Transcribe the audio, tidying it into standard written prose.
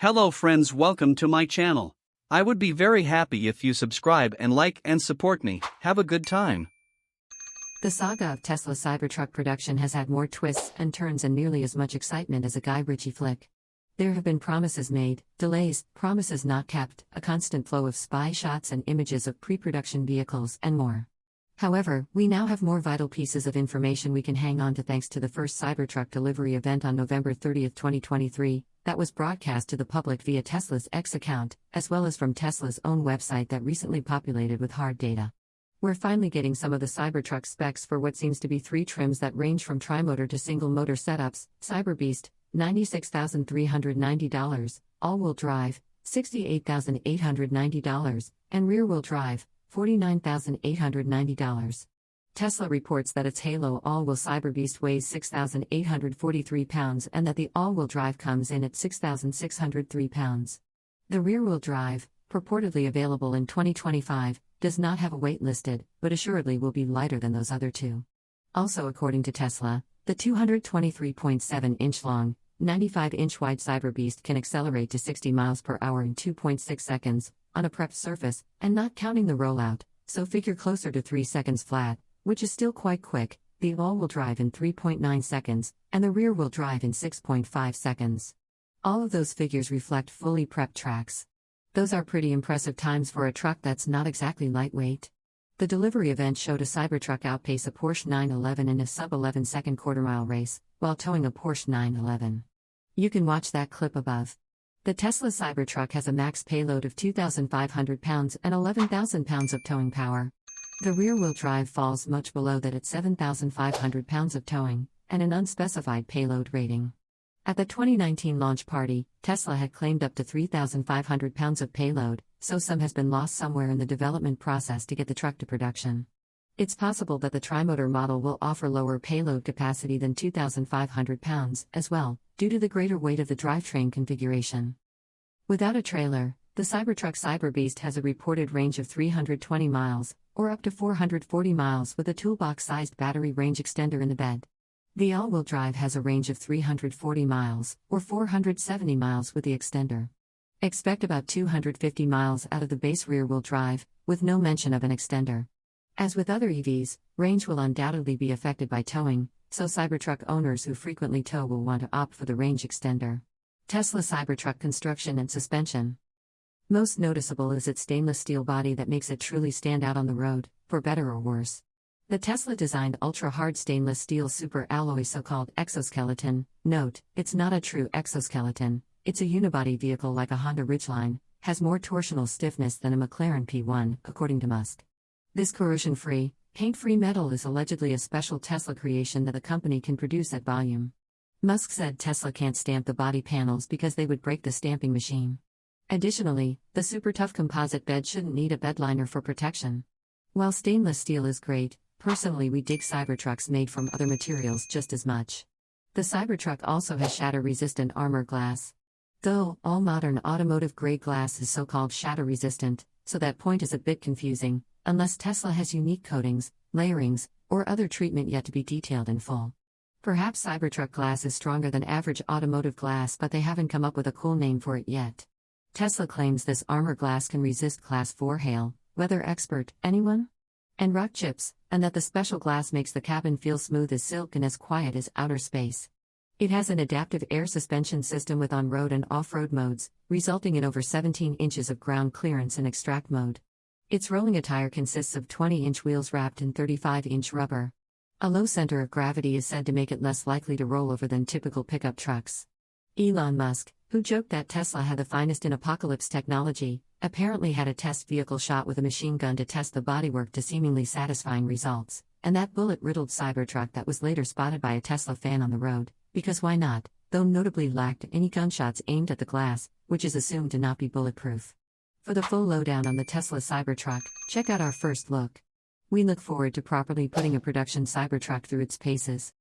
Hello friends, welcome to my channel. I would be very happy if you subscribe and like and support me. Have a good time. The saga of Tesla Cybertruck production has had more twists and turns and nearly as much excitement as a Guy Ritchie flick. There have been promises made, delays, promises not kept, a constant flow of spy shots and images of pre-production vehicles, and more. However, we now have more vital pieces of information we can hang on to thanks to the first Cybertruck delivery event on November 30, 2023, that was broadcast to the public via Tesla's X account, as well as from Tesla's own website that recently populated with hard data. We're finally getting some of the Cybertruck specs for what seems to be three trims that range from tri-motor to single-motor setups: Cyberbeast, $96,390, all-wheel drive, $68,890, and rear-wheel drive, $49,890. Tesla reports that its Halo all-wheel Cyberbeast weighs 6,843 pounds and that the all-wheel drive comes in at 6,603 pounds. The rear-wheel drive, purportedly available in 2025, does not have a weight listed, but assuredly will be lighter than those other two. Also, according to Tesla, the 223.7-inch long, 95-inch wide Cyberbeast can accelerate to 60 miles per hour in 2.6 seconds, on a prepped surface, and not counting the rollout, so figure closer to 3 seconds flat, which is still quite quick, the all-wheel drive in 3.9 seconds, and the rear-wheel drive in 6.5 seconds. All of those figures reflect fully prepped tracks. Those are pretty impressive times for a truck that's not exactly lightweight. The delivery event showed a Cybertruck outpace a Porsche 911 in a sub-11 second quarter-mile race, while towing a Porsche 911. You can watch that clip above. The Tesla Cybertruck has a max payload of 2,500 pounds and 11,000 pounds of towing power. The rear-wheel drive falls much below that at 7,500 pounds of towing, and an unspecified payload rating. At the 2019 launch party, Tesla had claimed up to 3,500 pounds of payload, so some has been lost somewhere in the development process to get the truck to production. It's possible that the tri-motor model will offer lower payload capacity than 2,500 pounds, as well, due to the greater weight of the drivetrain configuration. Without a trailer, the Cybertruck Cyberbeast has a reported range of 320 miles, or up to 440 miles with a toolbox-sized battery range extender in the bed. The all-wheel drive has a range of 340 miles, or 470 miles with the extender. Expect about 250 miles out of the base rear-wheel drive, with no mention of an extender. As with other EVs, range will undoubtedly be affected by towing, so Cybertruck owners who frequently tow will want to opt for the range extender. Tesla Cybertruck construction and suspension. Most noticeable is its stainless steel body that makes it truly stand out on the road, for better or worse. The Tesla-designed ultra-hard stainless steel super alloy so-called exoskeleton, note, it's not a true exoskeleton, it's a unibody vehicle like a Honda Ridgeline, has more torsional stiffness than a McLaren P1, according to Musk. This corrosion-free, paint-free metal is allegedly a special Tesla creation that the company can produce at volume. Musk said Tesla can't stamp the body panels because they would break the stamping machine. Additionally, the super tough composite bed shouldn't need a bedliner for protection. While stainless steel is great, personally we dig Cybertrucks made from other materials just as much. The Cybertruck also has shatter-resistant armor glass. Though, all modern automotive-grade glass is so-called shatter-resistant, so that point is a bit confusing, unless Tesla has unique coatings, layerings, or other treatment yet to be detailed in full. Perhaps Cybertruck glass is stronger than average automotive glass, but they haven't come up with a cool name for it yet. Tesla claims this armor glass can resist Class 4 hail, weather expert, anyone? And rock chips, and that the special glass makes the cabin feel smooth as silk and as quiet as outer space. It has an adaptive air suspension system with on-road and off-road modes, resulting in over 17 inches of ground clearance in extract mode. Its rolling attire consists of 20-inch wheels wrapped in 35-inch rubber. A low center of gravity is said to make it less likely to roll over than typical pickup trucks. Elon Musk, who joked that Tesla had the finest in apocalypse technology, apparently had a test vehicle shot with a machine gun to test the bodywork to seemingly satisfying results, and that bullet-riddled Cybertruck that was later spotted by a Tesla fan on the road, because why not, though notably lacked any gunshots aimed at the glass, which is assumed to not be bulletproof. For the full lowdown on the Tesla Cybertruck, check out our first look. We look forward to properly putting a production Cybertruck through its paces.